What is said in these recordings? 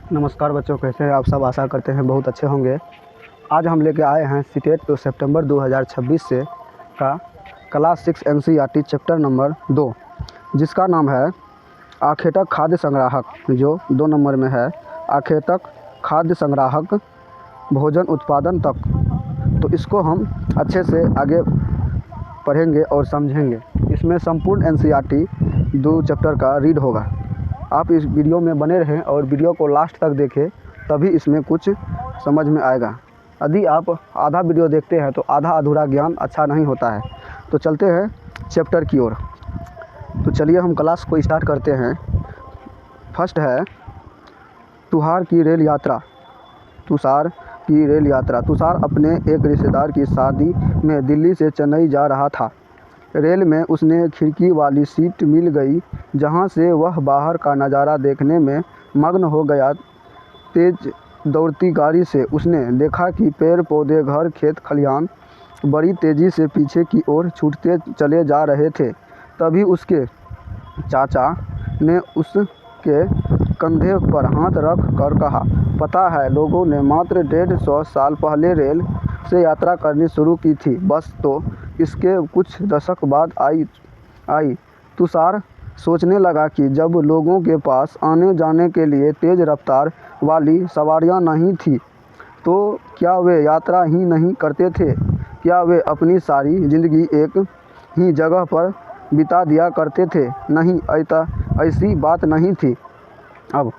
नमस्कार बच्चों, कैसे हैं आप सब। आशा करते हैं बहुत अच्छे होंगे। आज हम लेके आए हैं सीटेट तो सितंबर 2026 से का क्लास 6 एनसीईआरटी चैप्टर नंबर 2, जिसका नाम है आखेटक खाद्य संग्राहक, जो 2 नंबर में है। आखेटक खाद्य संग्राहक भोजन उत्पादन तक। तो इसको हम अच्छे से आगे पढ़ेंगे और समझेंगे। इसमें संपूर्ण एनसीईआरटी 2 चैप्टर का रीड होगा। आप इस वीडियो में बने रहें और वीडियो को लास्ट तक देखें, तभी इसमें कुछ समझ में आएगा। यदि आप आधा वीडियो देखते हैं तो आधा अधूरा ज्ञान अच्छा नहीं होता है। तो चलते हैं चैप्टर की ओर। तो चलिए हम क्लास को स्टार्ट करते हैं। फर्स्ट है तुषार की रेल यात्रा। तुषार की रेल यात्रा। तुषार अपने एक रिश्तेदार की शादी में दिल्ली से चेन्नई जा रहा था। रेल में उसने खिड़की वाली सीट मिल गई, जहां से वह बाहर का नज़ारा देखने में मग्न हो गया। तेज दौड़ती गाड़ी से उसने देखा कि पेड़ पौधे, घर, खेत खलिहान बड़ी तेज़ी से पीछे की ओर छूटते चले जा रहे थे। तभी उसके चाचा ने उसके कंधे पर हाथ रख कर कहा, पता है, लोगों ने मात्र 150 साल पहले रेल से यात्रा करनी शुरू की थी। बस तो इसके कुछ दशक बाद आई। तुषार सोचने लगा कि जब लोगों के पास आने जाने के लिए तेज़ रफ्तार वाली सवारियां नहीं थी, तो क्या वे यात्रा ही नहीं करते थे? क्या वे अपनी सारी ज़िंदगी एक ही जगह पर बिता दिया करते थे? नहीं, ऐसी बात नहीं थी। अब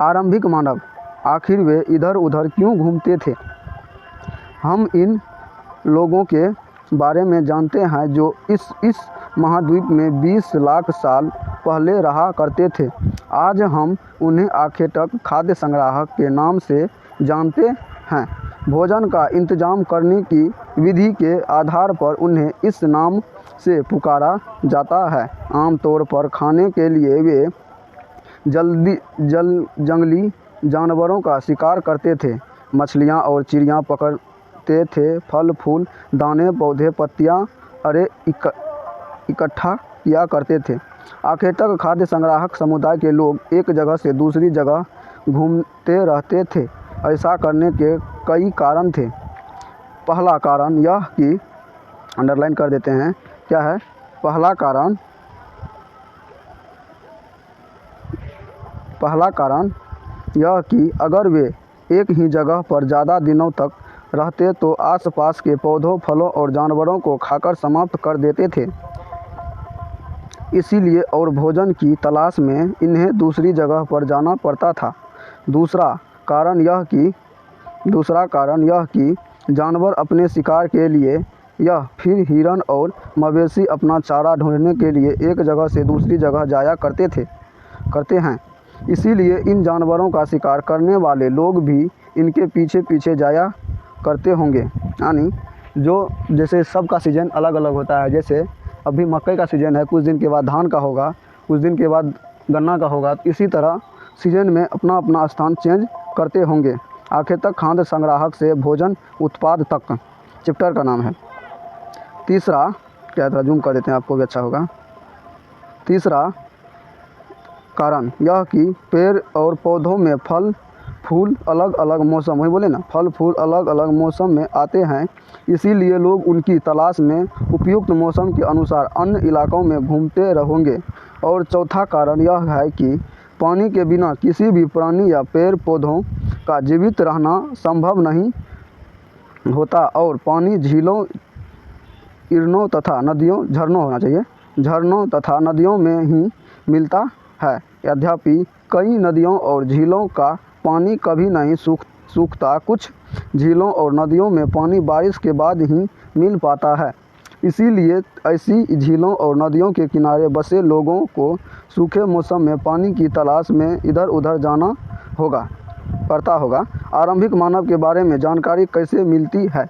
आरंभिक मानव, आखिर वे इधर उधर क्यों घूमते थे? हम इन लोगों के बारे में जानते हैं जो इस महाद्वीप में 20 लाख साल पहले रहा करते थे। आज हम उन्हें आखेटक खाद्य संग्राहक के नाम से जानते हैं। भोजन का इंतजाम करने की विधि के आधार पर उन्हें इस नाम से पुकारा जाता है। आमतौर पर खाने के लिए वे जंगली जानवरों का शिकार करते थे, मछलियाँ और चिड़ियाँ पकड़ते थे, फल फूल, दाने, पौधे, पत्तियाँ इकट्ठा किया करते थे। आखेटक खाद्य संग्राहक समुदाय के लोग एक जगह से दूसरी जगह घूमते रहते थे। ऐसा करने के कई कारण थे। पहला कारण यह कि, अंडरलाइन कर देते हैं, क्या है पहला कारण यह कि अगर वे एक ही जगह पर ज़्यादा दिनों तक रहते तो आसपास के पौधों, फलों और जानवरों को खाकर समाप्त कर देते थे। इसीलिए और भोजन की तलाश में इन्हें दूसरी जगह पर जाना पड़ता था। दूसरा कारण यह कि जानवर अपने शिकार के लिए या फिर हिरन और मवेशी अपना चारा ढूंढने के लिए एक जगह से दूसरी जगह जाया करते हैं। इसीलिए इन जानवरों का शिकार करने वाले लोग भी इनके पीछे पीछे जाया करते होंगे। यानी जैसे सबका सीज़न अलग अलग होता है। जैसे अभी मकई का सीज़न है, कुछ दिन के बाद धान का होगा, कुछ दिन के बाद गन्ना का होगा। इसी तरह सीज़न में अपना अपना स्थान चेंज करते होंगे। आखेटक खाद्य संग्राहक से भोजन उत्पाद तक चैप्टर का नाम है। तीसरा, क्या था, जूम कर देते हैं, आपको भी अच्छा होगा। तीसरा कारण यह कि पेड़ और पौधों में फल फूल अलग अलग मौसम, वही बोले ना, फल फूल अलग अलग मौसम में आते हैं। इसीलिए लोग उनकी तलाश में उपयुक्त मौसम के अनुसार अन्य इलाकों में घूमते रहेंगे। और चौथा कारण यह है कि पानी के बिना किसी भी प्राणी या पेड़ पौधों का जीवित रहना संभव नहीं होता और पानी झीलों, झरनों तथा नदियों में ही मिलता है। यद्यपि कई नदियों और झीलों का पानी कभी नहीं सूखता। कुछ झीलों और नदियों में पानी बारिश के बाद ही मिल पाता है। इसीलिए ऐसी झीलों और नदियों के किनारे बसे लोगों को सूखे मौसम में पानी की तलाश में इधर उधर जाना पड़ता होगा। आरंभिक मानव के बारे में जानकारी कैसे मिलती है?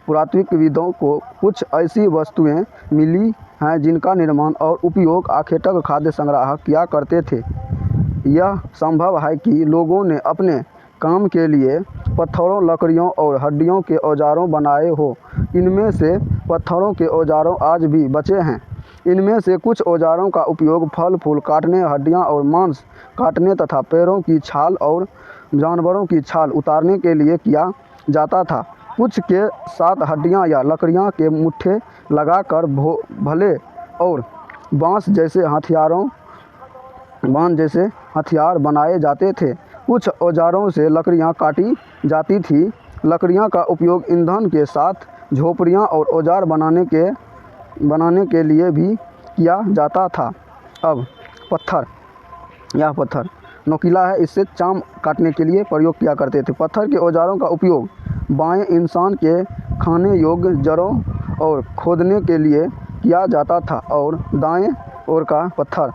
पुरातत्वविदों को कुछ ऐसी वस्तुएं मिली हैं जिनका निर्माण और उपयोग आखेटक खाद्य संग्राहक किया करते थे। यह संभव है कि लोगों ने अपने काम के लिए पत्थरों, लकड़ियों और हड्डियों के औजारों बनाए हो। इनमें से पत्थरों के औजारों आज भी बचे हैं। इनमें से कुछ औजारों का उपयोग फल फूल काटने, हड्डियां और मांस काटने तथा पैरों की छाल और जानवरों की छाल उतारने के लिए किया जाता था। कुछ के साथ हड्डियां या लकड़ियां के मुट्ठे लगाकर भले और बांस जैसे हथियार बनाए जाते थे। कुछ औजारों से लकड़ियां काटी जाती थी। लकड़ियां का उपयोग ईंधन के साथ झोपड़ियां और औजार बनाने के लिए भी किया जाता था। अब पत्थर, यह पत्थर नोकीला है, इससे चाम काटने के लिए प्रयोग किया करते थे। पत्थर के औजारों का उपयोग बाएं इंसान के खाने योग्य जड़ों और खोदने के लिए किया जाता था और दाएं ओर का पत्थर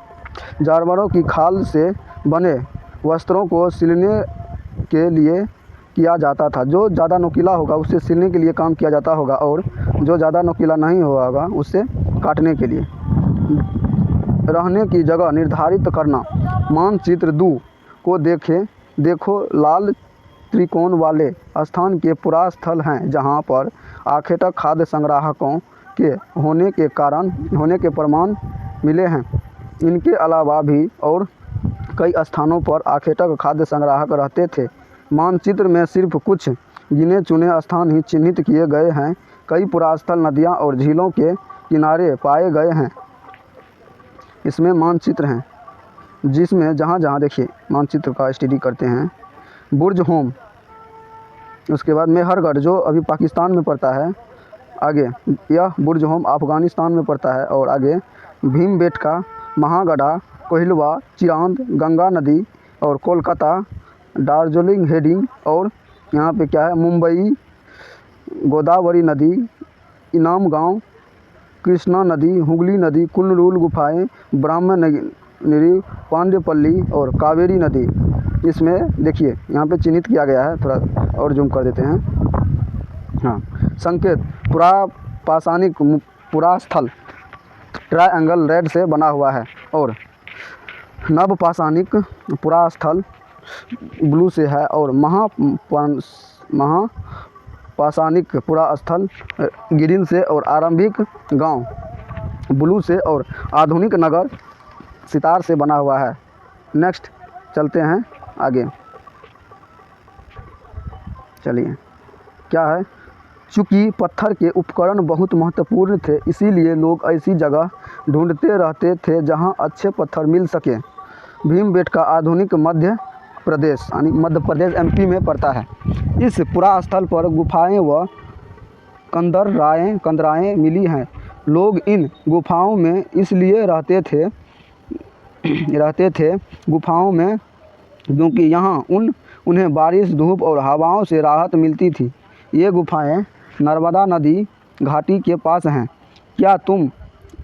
जानवरों की खाल से बने वस्त्रों को सिलने के लिए किया जाता था। जो ज़्यादा नुकीला होगा उससे सिलने के लिए काम किया जाता होगा और जो ज़्यादा नुकीला नहीं होगा उससे काटने के लिए। रहने की जगह निर्धारित करना। मानचित्र 2 को देखो लाल त्रिकोण वाले स्थान के पुरास्थल हैं जहां पर आखेटक खाद्य संग्राहकों के होने के प्रमाण मिले हैं। इनके अलावा भी और कई स्थानों पर आखेटक खाद्य संग्राहक रहते थे। मानचित्र में सिर्फ कुछ गिने चुने स्थान ही चिन्हित किए गए हैं। कई पुरास्थल नदियां और झीलों के किनारे पाए गए हैं। इसमें मानचित्र हैं जिसमें जहाँ देखिए मानचित्र का स्टडी करते हैं। बुर्ज होम, उसके बाद मेहरगढ़ जो अभी पाकिस्तान में पड़ता है, आगे यह बुर्ज होम अफ़गानिस्तान में पड़ता है, और आगे भीमबेटका, महागढ़ा, कोहिलवा, चिरांद, गंगा नदी और कोलकाता, दार्जिलिंग हेडिंग, और यहाँ पे क्या है मुंबई, गोदावरी नदी, इनाम गांव, कृष्णा नदी, हुगली नदी, कुल्लूर गुफाएं, ब्रह्मगिरी, पांडेपल्ली और कावेरी नदी। इसमें देखिए यहाँ पे चिन्हित किया गया है, थोड़ा और जूम कर देते हैं। हाँ, संकेत पुरापाषाणिक पुरास्थल ट्रायंगल रेड से बना हुआ है और नवपाषाणिक पुरास्थल ब्लू से है और महापाषाणिक पुरास्थल ग्रीन से और आरंभिक गांव ब्लू से और आधुनिक नगर सितार से बना हुआ है। नेक्स्ट चलते हैं आगे। चलिए क्या है, चूँकि पत्थर के उपकरण बहुत महत्वपूर्ण थे इसीलिए लोग ऐसी जगह ढूंढते रहते थे जहां अच्छे पत्थर मिल सके। भीमबेटका आधुनिक मध्य प्रदेश यानी मध्य प्रदेश MP में पड़ता है। इस पुरास्थल पर गुफाएं व कंदराएं मिली हैं। लोग इन गुफाओं में इसलिए रहते थे गुफाओं में क्योंकि यहाँ उन्हें बारिश, धूप और हवाओं से राहत मिलती थी। ये गुफाएं नर्मदा नदी घाटी के पास हैं। क्या तुम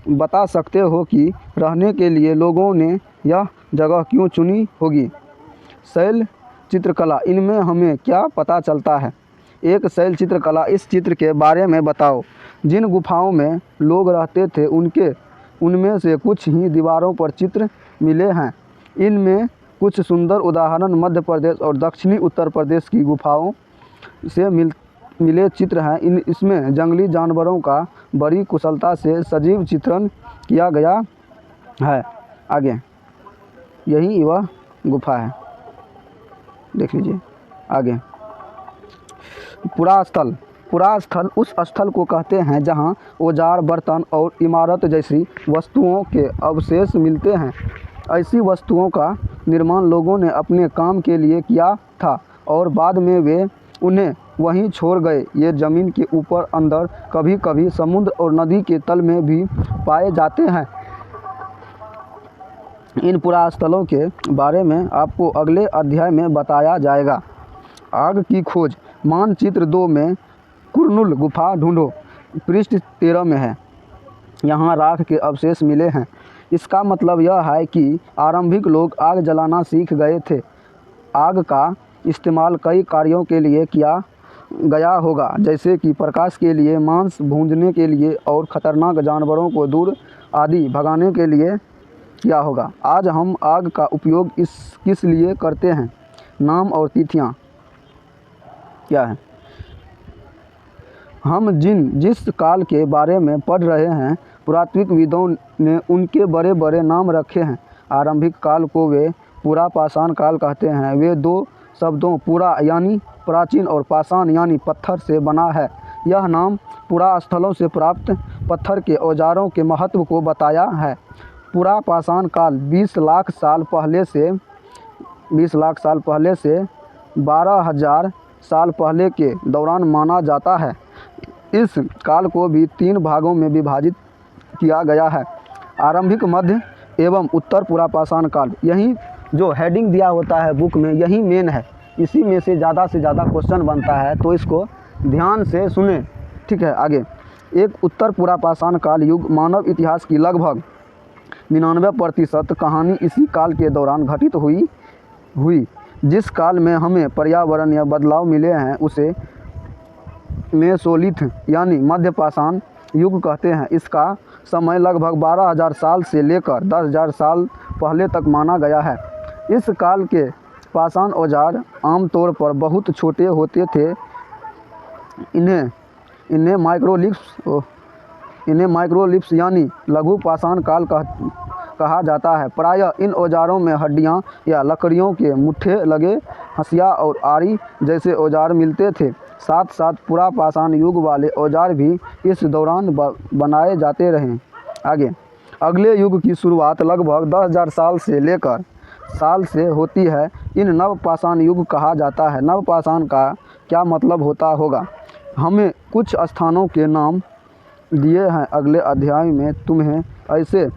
बता सकते हो कि रहने के लिए लोगों ने यह जगह क्यों चुनी होगी? शैल चित्रकला, इनमें हमें क्या पता चलता है? एक शैल चित्रकला, इस चित्र के बारे में बताओ। जिन गुफाओं में लोग रहते थे उनमें से कुछ ही दीवारों पर चित्र मिले हैं। इनमें कुछ सुंदर उदाहरण मध्य प्रदेश और दक्षिणी उत्तर प्रदेश की गुफाओं से मिले चित्र हैं। इसमें जंगली जानवरों का बड़ी कुशलता से सजीव चित्रण किया गया है। आगे यही वह गुफा है, देख लीजिए आगे। पुरास्थल उस स्थल को कहते हैं जहां औजार, बर्तन और इमारत जैसी वस्तुओं के अवशेष मिलते हैं। ऐसी वस्तुओं का निर्माण लोगों ने अपने काम के लिए किया था और बाद में वे उन्हें वहीं छोड़ गए। ये ज़मीन के ऊपर, अंदर, कभी कभी समुद्र और नदी के तल में भी पाए जाते हैं। इन पुरास्थलों के बारे में आपको अगले अध्याय में बताया जाएगा। आग की खोज, मानचित्र 2 में कुरनूल गुफा ढूंढो, पृष्ठ 13 में है। यहाँ राख के अवशेष मिले हैं। इसका मतलब यह है कि आरंभिक लोग आग जलाना सीख गए थे। आग का इस्तेमाल कई कार्यों के लिए किया गया होगा, जैसे कि प्रकाश के लिए, मांस भूनने के लिए और ख़तरनाक जानवरों को दूर आदि भगाने के लिए किया होगा। आज हम आग का उपयोग किस लिए करते हैं? नाम और तिथियाँ क्या है? हम जिस काल के बारे में पढ़ रहे हैं पुरातत्वविदों ने उनके बड़े बड़े नाम रखे हैं। आरंभिक काल को वे पुरा पाषाण काल कहते हैं। वे दो शब्दों पुरा यानी प्राचीन और पाषाण यानी पत्थर से बना है। यह नाम पुरा स्थलों से प्राप्त पत्थर के औजारों के महत्व को बताया है। पुरा पाषाण काल 20 लाख साल पहले से 12,000 साल पहले के दौरान माना जाता है। इस काल को भी 3 भागों में विभाजित किया गया है, आरंभिक, मध्य एवं उत्तर पुरा पाषाण काल। यही जो हेडिंग दिया होता है बुक में, यही मेन है। इसी में से ज़्यादा क्वेश्चन बनता है, तो इसको ध्यान से सुने। ठीक है, आगे। एक उत्तर पुरा पाषाण काल युग मानव इतिहास की लगभग 99% कहानी इसी काल के दौरान घटित हुई। जिस काल में हमें पर्यावरणीय बदलाव मिले हैं उसे मेसोलिथ यानी मध्य पाषाण युग कहते हैं। इसका समय लगभग 12,000 साल से लेकर 10,000 साल पहले तक माना गया है। इस काल के पाषाण औजार आमतौर पर बहुत छोटे होते थे। इन्हें माइक्रोलिप्स यानी लघु पाषाण काल कहा जाता है। प्रायः इन औजारों में हड्डियां या लकड़ियों के मुट्ठे लगे हंसिया और आरी जैसे औजार मिलते थे। साथ साथ पुरा पाषाण युग वाले औजार भी इस दौरान बनाए जाते रहे। आगे, अगले युग की शुरुआत लगभग 10,000 साल से होती है। इन नव पाषाण युग कहा जाता है। नव पाषाण का क्या मतलब होता होगा? हमें कुछ स्थानों के नाम दिए हैं। अगले अध्याय में तुम्हें ऐसे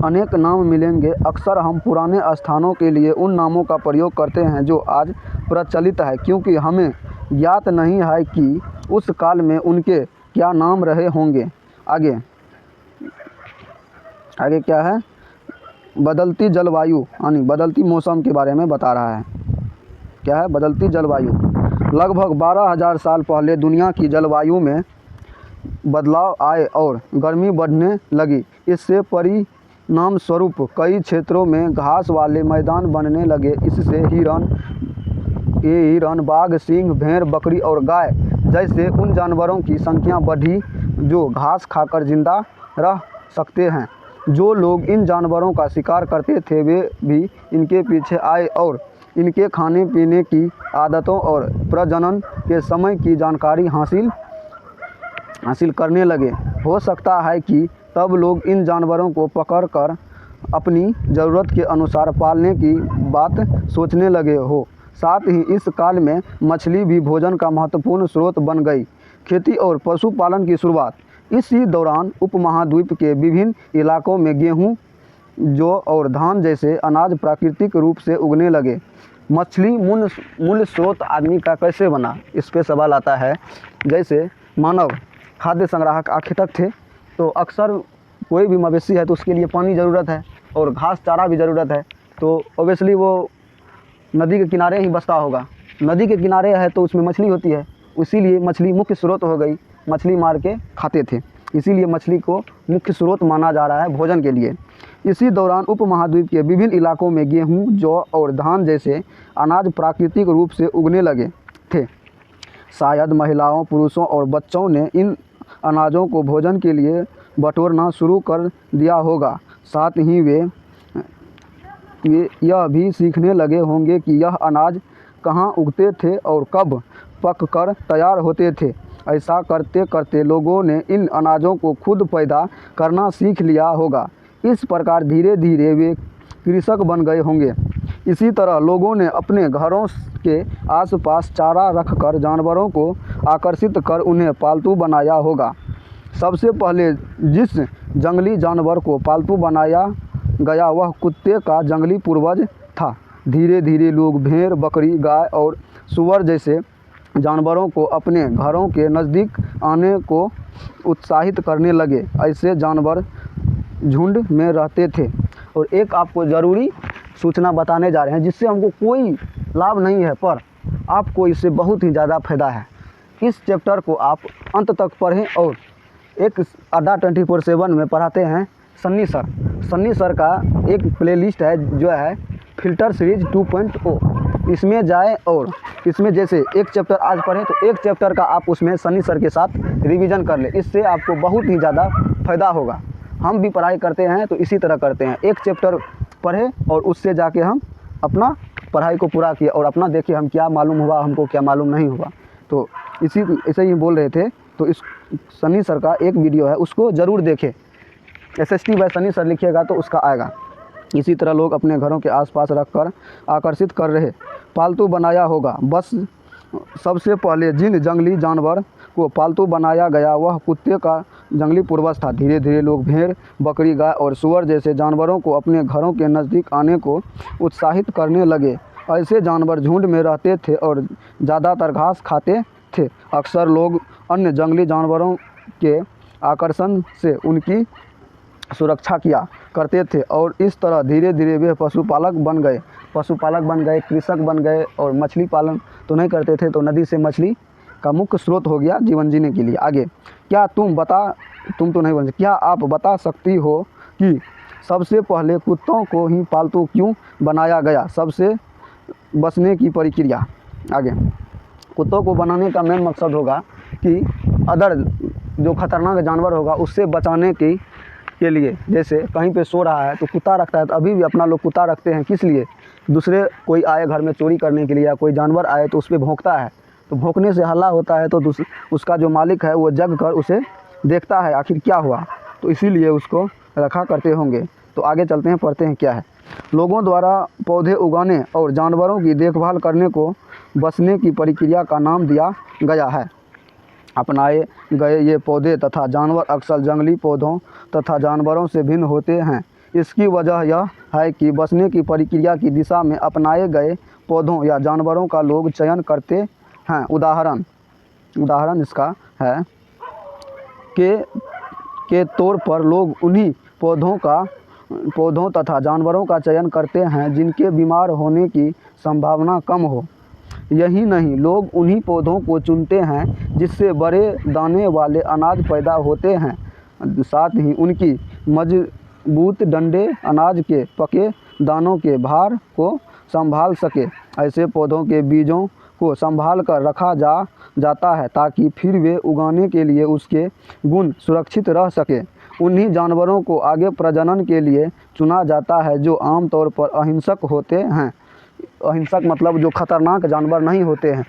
अनेक नाम मिलेंगे। अक्सर हम पुराने स्थानों के लिए उन नामों का प्रयोग करते हैं जो आज प्रचलित है, क्योंकि हमें ज्ञात नहीं है कि उस काल में उनके क्या नाम रहे होंगे। आगे क्या है? बदलती जलवायु यानी बदलती मौसम के बारे में बता रहा है। क्या है? बदलती जलवायु। लगभग 12,000 साल पहले दुनिया की जलवायु में बदलाव आए और गर्मी बढ़ने लगी। इससे परिणाम स्वरूप कई क्षेत्रों में घास वाले मैदान बनने लगे। इससे हिरन, बाघ, सिंह, भेड़, बकरी और गाय जैसे उन जानवरों की संख्या बढ़ी जो घास खाकर जिंदा रह सकते हैं। जो लोग इन जानवरों का शिकार करते थे वे भी इनके पीछे आए और इनके खाने पीने की आदतों और प्रजनन के समय की जानकारी हासिल करने लगे। हो सकता है कि तब लोग इन जानवरों को पकड़कर अपनी ज़रूरत के अनुसार पालने की बात सोचने लगे हो। साथ ही इस काल में मछली भी भोजन का महत्वपूर्ण स्रोत बन गई। खेती और पशुपालन की शुरुआत। इसी दौरान उपमहाद्वीप के विभिन्न इलाकों में गेहूं, जौ और धान जैसे अनाज प्राकृतिक रूप से उगने लगे। मछली मूल स्रोत आदमी का कैसे बना, इस पे सवाल आता है। जैसे मानव खाद्य संग्राहक आखेटक थे, तो अक्सर कोई भी मवेशी है तो उसके लिए पानी ज़रूरत है और घास चारा भी ज़रूरत है। तो ओबियसली वो नदी के किनारे ही बसता होगा। नदी के किनारे है तो उसमें मछली होती है, इसीलिए मछली मुख्य स्रोत हो गई। मछली मार के खाते थे, इसीलिए मछली को मुख्य स्रोत माना जा रहा है भोजन के लिए। इसी दौरान उपमहाद्वीप के विभिन्न इलाकों में गेहूं, जौ और धान जैसे अनाज प्राकृतिक रूप से उगने लगे थे। शायद महिलाओं, पुरुषों और बच्चों ने इन अनाजों को भोजन के लिए बटोरना शुरू कर दिया होगा। साथ ही वे यह भी सीखने लगे होंगे कि यह अनाज कहाँ उगते थे और कब पककर तैयार होते थे। ऐसा करते करते लोगों ने इन अनाजों को खुद पैदा करना सीख लिया होगा। इस प्रकार धीरे धीरे वे कृषक बन गए होंगे। इसी तरह लोगों ने अपने घरों के आसपास चारा रखकर जानवरों को आकर्षित कर उन्हें पालतू बनाया होगा। सबसे पहले जिस जंगली जानवर को पालतू बनाया गया वह कुत्ते का जंगली पूर्वज था। धीरे धीरे लोग भेड़, बकरी, गाय और सूअर जैसे जानवरों को अपने घरों के नज़दीक आने को उत्साहित करने लगे। ऐसे जानवर झुंड में रहते थे। और एक आपको ज़रूरी सूचना बताने जा रहे हैं जिससे हमको कोई लाभ नहीं है, पर आपको इससे बहुत ही ज़्यादा फायदा है। इस चैप्टर को आप अंत तक पढ़ें। और एक अड्डा 24/7 में पढ़ाते हैं सन्नी सर। सन्नी सर का एक प्लेलिस्ट है जो है फिल्टर सीरीज 2.0। इसमें जाएं और इसमें जैसे एक चैप्टर आज पढ़ें तो एक चैप्टर का आप उसमें सन्नी सर के साथ रिवीजन कर लें। इससे आपको बहुत ही ज़्यादा फ़ायदा होगा। हम भी पढ़ाई करते हैं तो इसी तरह करते हैं, एक चैप्टर पढ़े और उससे जाके हम अपना पढ़ाई को पूरा किए और अपना देखे हम क्या मालूम हुआ, हमको क्या मालूम नहीं हुआ। तो ऐसे ही बोल रहे थे। तो इस सनी सर का एक वीडियो है, उसको ज़रूर देखें। SST बाय सनी सर लिखिएगा तो उसका आएगा। इसी तरह लोग अपने घरों के आसपास रखकर आकर्षित कर रहे पालतू बनाया होगा। बस सबसे पहले जिन जंगली जानवर को पालतू बनाया गया वह कुत्ते का जंगली पूर्वज था। धीरे धीरे लोग भेड़, बकरी, गाय और सूअर जैसे जानवरों को अपने घरों के नज़दीक आने को उत्साहित करने लगे। ऐसे जानवर झुंड में रहते थे और ज़्यादातर घास खाते थे। अक्सर लोग अन्य जंगली जानवरों के आकर्षण से उनकी सुरक्षा किया करते थे और इस तरह धीरे धीरे वे पशुपालक बन गए, कृषक बन गए और मछली पालन तो नहीं करते थे, तो नदी से मछली का मुख्य स्रोत हो गया जीवन जीने के लिए। आगे, क्या आप बता सकती हो कि सबसे पहले कुत्तों को ही पालतू क्यों बनाया गया? सबसे बचने की प्रक्रिया। आगे, कुत्तों को बनाने का मेन मकसद होगा कि अदर जो खतरनाक जानवर होगा उससे बचाने के लिए। जैसे कहीं पे सो रहा है तो कुत्ता रखता है, तो अभी भी अपना लोग कुत्ता रखते हैं, किस लिए? दूसरे कोई आए घर में चोरी करने के लिए या कोई जानवर आए तो उस पर भौंकता है, तो भौंकने से हल्ला होता है, तो उसका जो मालिक है वो जग कर उसे देखता है आखिर क्या हुआ, तो इसीलिए उसको रखा करते होंगे। तो आगे चलते हैं, पढ़ते हैं क्या है। लोगों द्वारा पौधे उगाने और जानवरों की देखभाल करने को बचने की प्रक्रिया का नाम दिया गया है। अपनाए गए ये पौधे तथा जानवर अक्सर जंगली पौधों तथा जानवरों से भिन्न होते हैं। इसकी वजह यह है कि बचने की प्रक्रिया की दिशा में अपनाए गए पौधों या जानवरों का लोग चयन करते हैं। उदाहरण इसका है के तौर पर लोग उन्हीं पौधों तथा जानवरों का चयन करते हैं जिनके बीमार होने की संभावना कम हो। यही नहीं, लोग उन्हीं पौधों को चुनते हैं जिससे बड़े दाने वाले अनाज पैदा होते हैं। साथ ही उनकी मजबूत डंडे अनाज के पके दानों के भार को संभाल सके। ऐसे पौधों के बीजों को संभाल कर रखा जाता है ताकि फिर वे उगाने के लिए उसके गुण सुरक्षित रह सके। उन्हीं जानवरों को आगे प्रजनन के लिए चुना जाता है जो आमतौर पर अहिंसक होते हैं। अहिंसक मतलब जो खतरनाक जानवर नहीं होते हैं।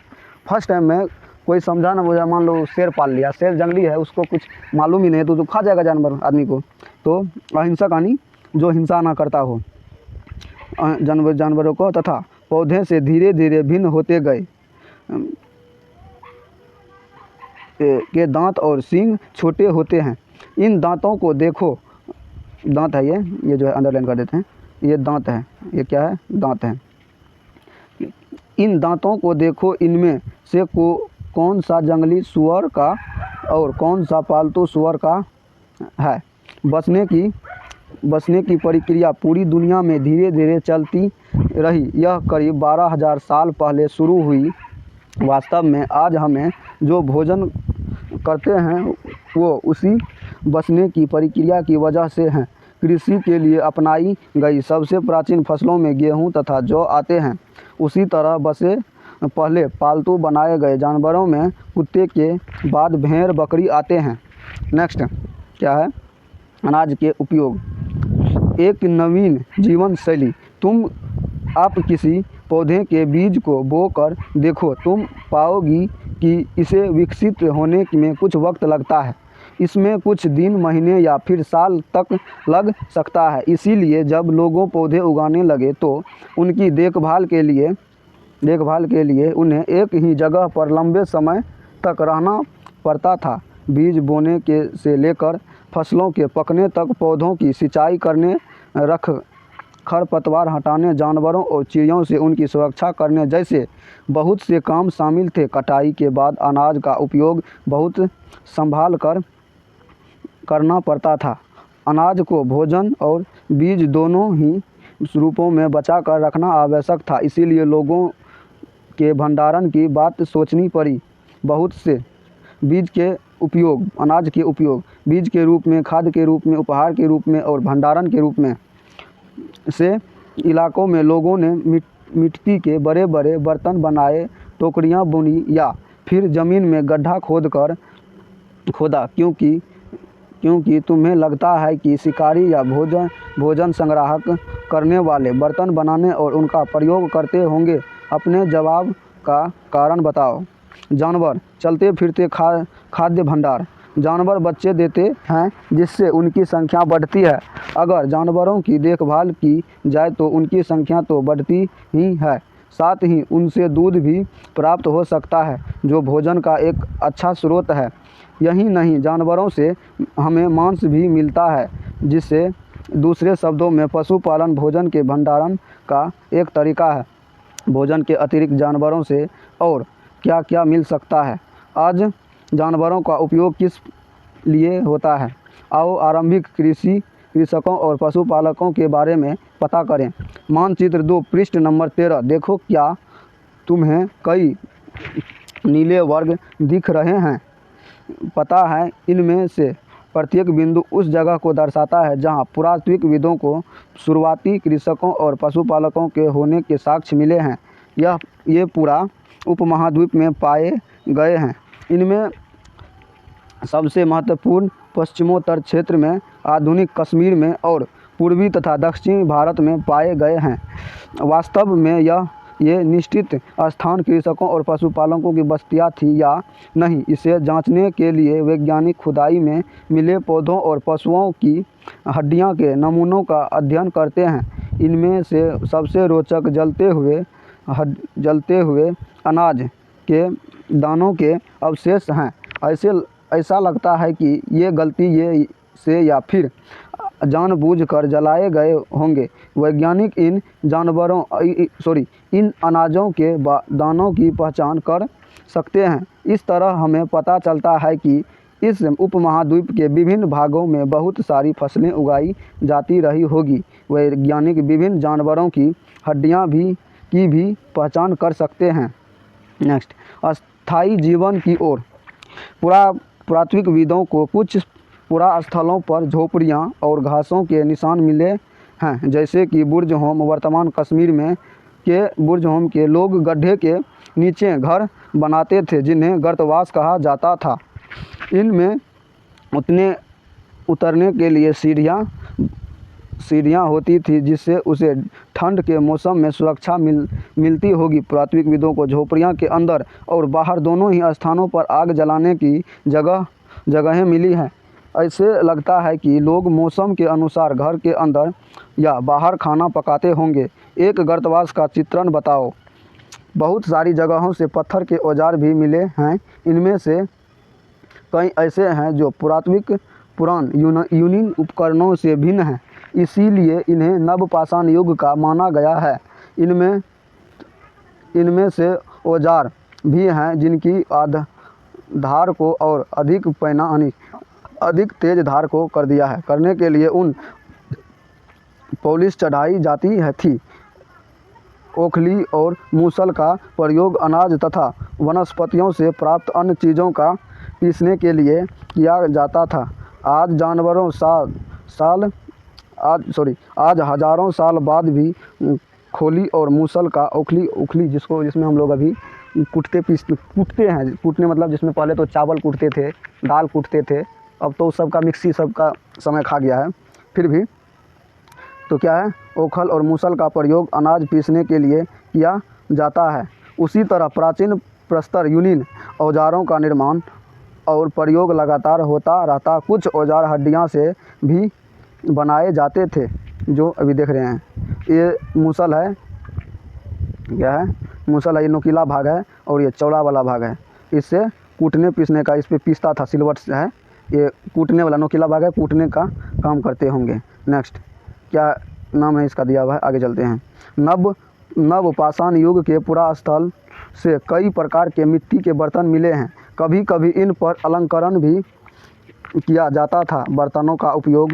फर्स्ट टाइम में कोई समझा ना, मुझे मान लो शेर पाल लिया, शेर जंगली है, उसको कुछ मालूम ही नहीं, तो खा जाएगा जानवर आदमी को। तो अहिंसक यानी जो हिंसा ना करता हो जानवरों को। तथा पौधे से धीरे धीरे भिन्न होते गए के दांत और सींग छोटे होते हैं। इन दांतों को देखो, दांत है ये जो है अंडरलाइन कर देते हैं, ये दांत है, ये क्या है? दांत है। इन दांतों को देखो, इनमें से कौन सा जंगली सूअर का और कौन सा पालतू सूअर का है। बचने की प्रक्रिया पूरी दुनिया में धीरे धीरे चलती रही। यह करीब 12,000 साल पहले शुरू हुई। वास्तव में आज हमें जो भोजन करते हैं वो उसी बचने की प्रक्रिया की वजह से हैं। कृषि के लिए अपनाई गई सबसे प्राचीन फसलों में गेहूं तथा जौ आते हैं। उसी तरह बसे पहले पालतू बनाए गए जानवरों में कुत्ते के बाद भेड़, बकरी आते हैं। नेक्स्ट क्या है? अनाज के उपयोग। एक नवीन जीवन शैली। आप किसी पौधे के बीज को बोकर देखो, तुम पाओगी कि इसे विकसित होने में कुछ वक्त लगता है। इसमें कुछ दिन, महीने या फिर साल तक लग सकता है। इसीलिए जब लोगों पौधे उगाने लगे तो उनकी देखभाल के लिए उन्हें एक ही जगह पर लंबे समय तक रहना पड़ता था। बीज बोने से लेकर फसलों के पकने तक पौधों की सिंचाई करने, खरपतवार हटाने, जानवरों और चिड़ियों से उनकी सुरक्षा करने जैसे बहुत से काम शामिल थे। कटाई के बाद अनाज का उपयोग बहुत संभाल कर करना पड़ता था। अनाज को भोजन और बीज दोनों ही रूपों में बचा कर रखना आवश्यक था। इसीलिए लोगों के भंडारण की बात सोचनी पड़ी। बहुत से अनाज के उपयोग बीज के रूप में, खाद्य के रूप में, उपहार के रूप में और भंडारण के रूप में से इलाकों में लोगों ने मिट्टी के बड़े बड़े बर्तन बनाए, टोकरियां बुनी या फिर ज़मीन में गड्ढा खोदा, क्योंकि क्योंकि तुम्हें लगता है कि शिकारी या भोजन संग्राहक करने वाले बर्तन बनाने और उनका प्रयोग करते होंगे। अपने जवाब का कारण बताओ। जानवर चलते फिरते खाद्य भंडार। जानवर बच्चे देते हैं जिससे उनकी संख्या बढ़ती है। अगर जानवरों की देखभाल की जाए तो उनकी संख्या तो बढ़ती ही है, साथ ही उनसे दूध भी प्राप्त हो सकता है जो भोजन का एक अच्छा स्रोत है। यही नहीं, जानवरों से हमें मांस भी मिलता है, जिससे दूसरे शब्दों में पशुपालन भोजन के भंडारण का एक तरीका है। भोजन के अतिरिक्त जानवरों से और क्या क्या मिल सकता है? आज जानवरों का उपयोग किस लिए होता है? आओ आरंभिक कृषकों और पशुपालकों के बारे में पता करें। मानचित्र 2 पृष्ठ नंबर 13। देखो, क्या तुम्हें कई नीले वर्ग दिख रहे हैं? पता है, इनमें से प्रत्येक बिंदु उस जगह को दर्शाता है जहां पुरातत्वविदों को शुरुआती कृषकों और पशुपालकों के होने के साक्ष्य मिले हैं। ये पूरा उपमहाद्वीप में पाए गए हैं। इनमें सबसे महत्वपूर्ण पश्चिमोत्तर क्षेत्र में, आधुनिक कश्मीर में और पूर्वी तथा दक्षिणी भारत में पाए गए हैं। वास्तव में ये निश्चित स्थान कृषकों और पशुपालकों की बस्तियां थी या नहीं, इसे जांचने के लिए वैज्ञानिक खुदाई में मिले पौधों और पशुओं की हड्डियों के नमूनों का अध्ययन करते हैं। इनमें से सबसे रोचक जलते हुए अनाज के दानों के अवशेष हैं। ऐसा लगता है कि ये गलती से या फिर जानबूझकर जलाए गए होंगे। वैज्ञानिक इन अनाजों के दानों की पहचान कर सकते हैं। इस तरह हमें पता चलता है कि इस उपमहाद्वीप के विभिन्न भागों में बहुत सारी फसलें उगाई जाती रही होगी। वैज्ञानिक विभिन्न जानवरों की हड्डियां की भी पहचान कर सकते हैं। नेक्स्ट, अस्थायी जीवन की ओर। पुरातत्वविदों को कुछ पुरास्थलों पर झोपड़ियां और घासों के निशान मिले हैं, जैसे कि बुर्ज होम। वर्तमान कश्मीर में के बुर्ज होम के लोग गड्ढे के नीचे घर बनाते थे जिन्हें गर्तवास कहा जाता था। इनमें उतरने के लिए सीढ़ियाँ होती थी जिससे उसे ठंड के मौसम में सुरक्षा मिलती होगी। पुरातत्वविदों को झोपड़ियों के अंदर और बाहर दोनों ही स्थानों पर आग जलाने की जगहें मिली हैं। ऐसे लगता है कि लोग मौसम के अनुसार घर के अंदर या बाहर खाना पकाते होंगे। एक गर्तवास का चित्रण बताओ। बहुत सारी जगहों से पत्थर के औजार भी मिले हैं। इनमें से कई ऐसे हैं जो पुरान यूनानी उपकरणों से भिन्न हैं, इसीलिए इन्हें नवपाषाण युग का माना गया है। इनमें से औजार भी हैं जिनकी धार को और अधिक तेज धार को कर दिया है। करने के लिए उन पॉलिश चढ़ाई जाती थी। ओखली और मूसल का प्रयोग अनाज तथा वनस्पतियों से प्राप्त अन्य चीज़ों का पीसने के लिए किया जाता था। आज हजारों साल बाद भी खोली और मूसल का ओखली जिसमें हम लोग अभी कूटने मतलब जिसमें पहले तो चावल कूटते थे, दाल कूटते थे, अब तो सबका मिक्सी सबका समय खा गया है। फिर भी तो क्या है, ओखल और मूसल का प्रयोग अनाज पीसने के लिए किया जाता है। उसी तरह प्राचीन प्रस्तर यूनियन औजारों का निर्माण और प्रयोग लगातार होता रहता। कुछ औजार हड्डियां से भी बनाए जाते थे, जो अभी देख रहे हैं। ये मूसल है, क्या है, मूसल है, ये नुकीला भाग है और ये चौड़ा वाला भाग है। इससे कूटने पीसने का, इस पर पीसता था, सिलवट से है। ये कूटने वाला नुकीला भाग है, कूटने का काम करते होंगे। नेक्स्ट, क्या नाम है इसका दिया हुआ है, आगे चलते हैं। नवपाषाण युग के पुरास्थल से कई प्रकार के मिट्टी के बर्तन मिले हैं। कभी कभी इन पर अलंकरण भी किया जाता था। बर्तनों का उपयोग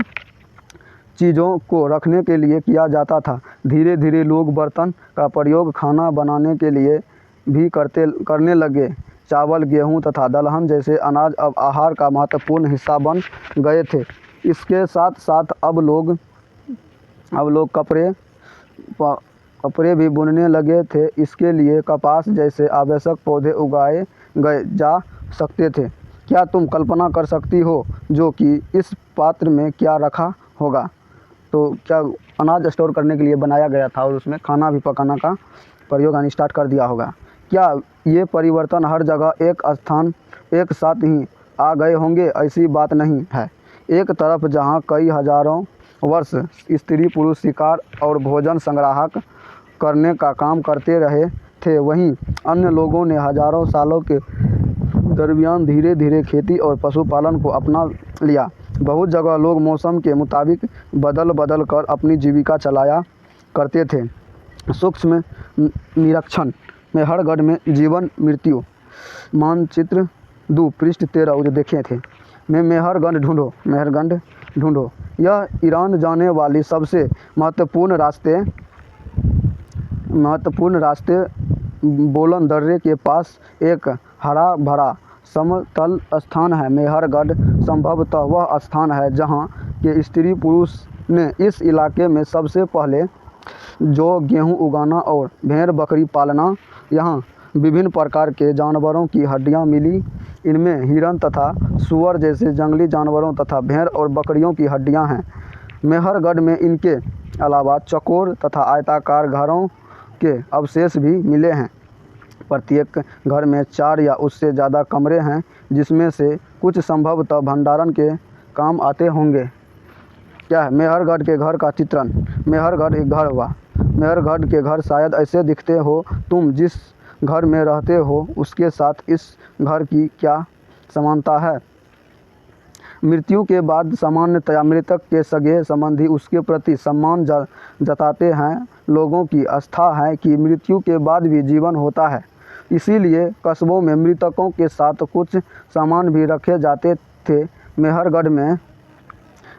चीज़ों को रखने के लिए किया जाता था। धीरे धीरे लोग बर्तन का प्रयोग खाना बनाने के लिए भी करने लगे। चावल, गेहूं तथा दलहन जैसे अनाज अब आहार का महत्वपूर्ण हिस्सा बन गए थे। इसके साथ साथ अब लोग कपड़े भी बुनने लगे थे। इसके लिए कपास जैसे आवश्यक पौधे उगाए जा सकते थे। क्या तुम कल्पना कर सकती हो जो कि इस पात्र में क्या रखा होगा? तो क्या अनाज स्टोर करने के लिए बनाया गया था और उसमें खाना भी पकाना का प्रयोग यानी स्टार्ट कर दिया होगा। क्या ये परिवर्तन हर जगह एक स्थान एक साथ ही आ गए होंगे? ऐसी बात नहीं है। एक तरफ जहाँ कई हजारों वर्ष स्त्री पुरुष शिकार और भोजन संग्राहक करने का काम करते रहे थे, वहीं अन्य लोगों ने हजारों सालों के दरमियान धीरे धीरे खेती और पशुपालन को अपना लिया। बहुत जगह लोग मौसम के मुताबिक बदल बदल कर अपनी जीविका चलाया करते थे। सूक्ष्म निरीक्षण मेहरगढ़ में जीवन मृत्यु मानचित्र 2 पृष्ठ 13 जो देखे थे में मेहरगढ़ ढूंढो। यह ईरान जाने वाली सबसे महत्वपूर्ण रास्ते बोलन दर्रे के पास एक हरा भरा समतल स्थान है। मेहरगढ़ संभवतः वह स्थान है जहाँ के स्त्री पुरुष ने इस इलाके में सबसे पहले जो गेहूं उगाना और भेड़ बकरी पालना। यहाँ विभिन्न प्रकार के जानवरों की हड्डियाँ मिली। इनमें हिरन तथा सूअर जैसे जंगली जानवरों तथा भेड़ और बकरियों की हड्डियाँ हैं। मेहरगढ़ में इनके अलावा चौकोर तथा आयताकार घरों के अवशेष भी मिले हैं। प्रत्येक घर में 4 या उससे ज़्यादा कमरे हैं, जिसमें से कुछ संभवतः भंडारण के काम आते होंगे। क्या है मेहरगढ़ के घर का चित्रण? मेहरगढ़ एक घर हुआ। मेहरगढ़ के घर शायद ऐसे दिखते हो। तुम जिस घर में रहते हो उसके साथ इस घर की क्या समानता है? मृत्यु के बाद सामान्यतया मृतक के सगे संबंधी उसके प्रति सम्मान जताते हैं। लोगों की आस्था है कि मृत्यु के बाद भी जीवन होता है, इसीलिए कस्बों में मृतकों के साथ कुछ सामान भी रखे जाते थे। मेहरगढ़ में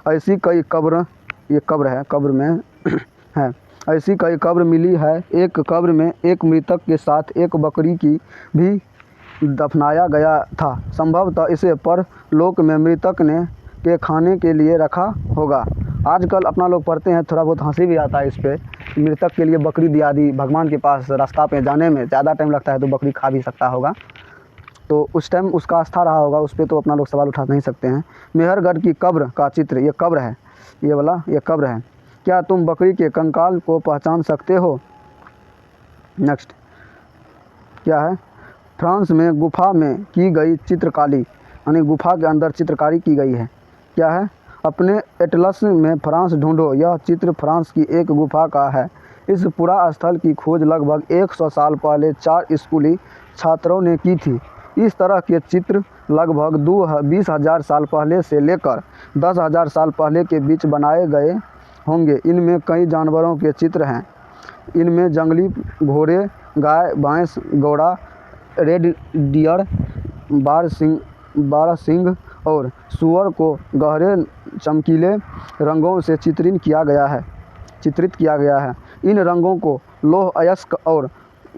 ऐसी कई कब्र में है ऐसी कई कब्र मिली है। एक कब्र में एक मृतक के साथ एक बकरी की भी दफनाया गया था। संभवतः इसे परलोक में मृतक ने के खाने के लिए रखा होगा। आजकल अपना लोग पढ़ते हैं, थोड़ा बहुत हंसी भी आता है इस पे। मृतक के लिए बकरी दिया दी, भगवान के पास रास्ता पे जाने में ज़्यादा टाइम लगता है तो बकरी खा भी सकता होगा, तो उस टाइम उसका आस्था रहा होगा, उस पर तो अपना लोग सवाल उठा नहीं सकते हैं। मेहरगढ़ की कब्र का चित्र, ये कब्र है, ये कब्र है। क्या तुम बकरी के कंकाल को पहचान सकते हो? नेक्स्ट क्या है? फ्रांस में गुफा में की गई चित्रकारी, यानी गुफा के अंदर चित्रकारी की गई है। क्या है? अपने एटलस में फ्रांस ढूंढो। यह चित्र फ्रांस की एक गुफा का है। इस पुरा स्थल की खोज लगभग 100 साल पहले 4 स्कूली छात्रों ने की थी। इस तरह के चित्र लगभग 20,000 साल पहले से लेकर 10,000 साल पहले के बीच बनाए गए होंगे। इनमें कई जानवरों के चित्र हैं। इनमें जंगली घोड़े, गाय, भैंस, घोड़ा, रेड डियर, बारहसिंग और सूअर को गहरे चमकीले रंगों से चित्रित किया गया है। इन रंगों को लौह अयस्क और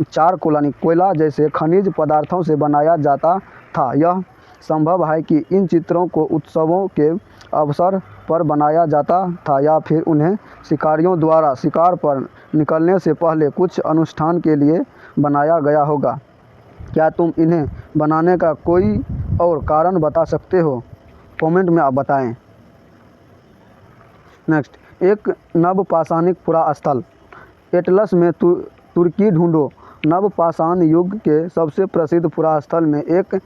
चारकोल यानी कोयला जैसे खनिज पदार्थों से बनाया जाता था। यह संभव है कि इन चित्रों को उत्सवों के अवसर पर बनाया जाता था या फिर उन्हें शिकारियों द्वारा शिकार पर निकलने से पहले कुछ अनुष्ठान के लिए बनाया गया होगा। क्या तुम इन्हें बनाने का कोई और कारण बता सकते हो? कमेंट में आप बताएं। नेक्स्ट, एक नवपाषाणिक पुरास्थल। एटलस में तुर्की ढूंढो। नवपाषाण युग के सबसे प्रसिद्ध पुरास्थल में एक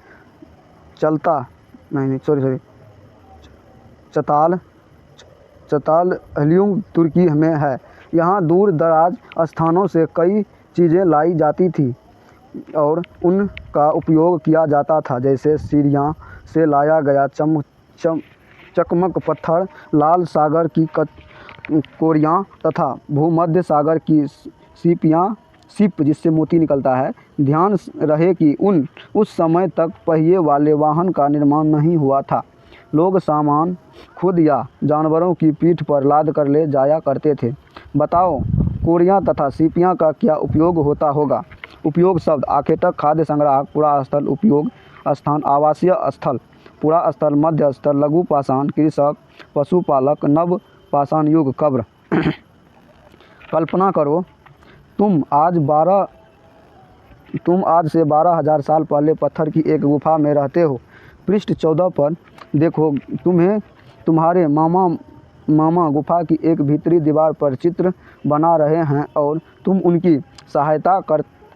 चतालहल्युग तुर्की में है। यहाँ दूर दराज स्थानों से कई चीज़ें लाई जाती थी और उनका उपयोग किया जाता था, जैसे सीरिया से लाया गया चकमक पत्थर, लाल सागर की कोरियाँ तथा भूमध्य सागर की सीप जिससे मोती निकलता है। ध्यान रहे कि उस समय तक पहिए वाले वाहन का निर्माण नहीं हुआ था। लोग सामान खुद या जानवरों की पीठ पर लाद कर ले जाया करते थे। बताओ, कोरियाँ तथा सीपियाँ का क्या उपयोग होता होगा? उपयोग शब्द आखेटक, खाद्य संग्राहक, पुरास्थल, उपयोग स्थान, आवासीय स्थल, पुरास्थल, मध्य स्थल, लघु पाषाण, कृषक, पशुपालक, नव पाषाण युग, कब्र। कल्पना करो, तुम आज से 12,000 साल पहले पत्थर की एक गुफा में रहते हो। पृष्ठ 14 पर देखो, तुम्हारे मामा गुफा की एक भीतरी दीवार पर चित्र बना रहे हैं और तुम उनकी सहायता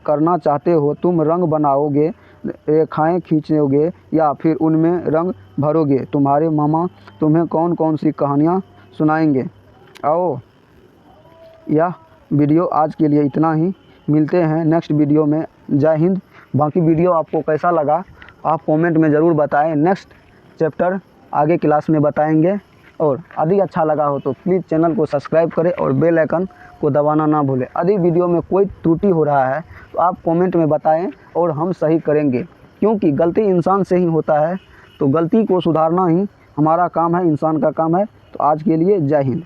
करना चाहते हो। तुम रंग बनाओगे, रेखाएं खींचोगे या फिर उनमें रंग भरोगे। तुम्हारे मामा तुम्हें कौन कौन सी कहानियाँ सुनाएंगे। आओ, यह वीडियो आज के लिए इतना ही। मिलते हैं नेक्स्ट वीडियो में। जय हिंद। बाकी वीडियो आपको कैसा लगा आप कमेंट में ज़रूर बताएं। नेक्स्ट चैप्टर आगे क्लास में बताएंगे। और यदि अच्छा लगा हो तो प्लीज़ चैनल को सब्सक्राइब करें और बेल आइकन को दबाना ना भूलें। यदि वीडियो में कोई त्रुटि हो रहा है तो आप कमेंट में बताएं और हम सही करेंगे, क्योंकि गलती इंसान से ही होता है। तो गलती को सुधारना ही हमारा काम है, इंसान का काम है। तो आज के लिए जय हिंद।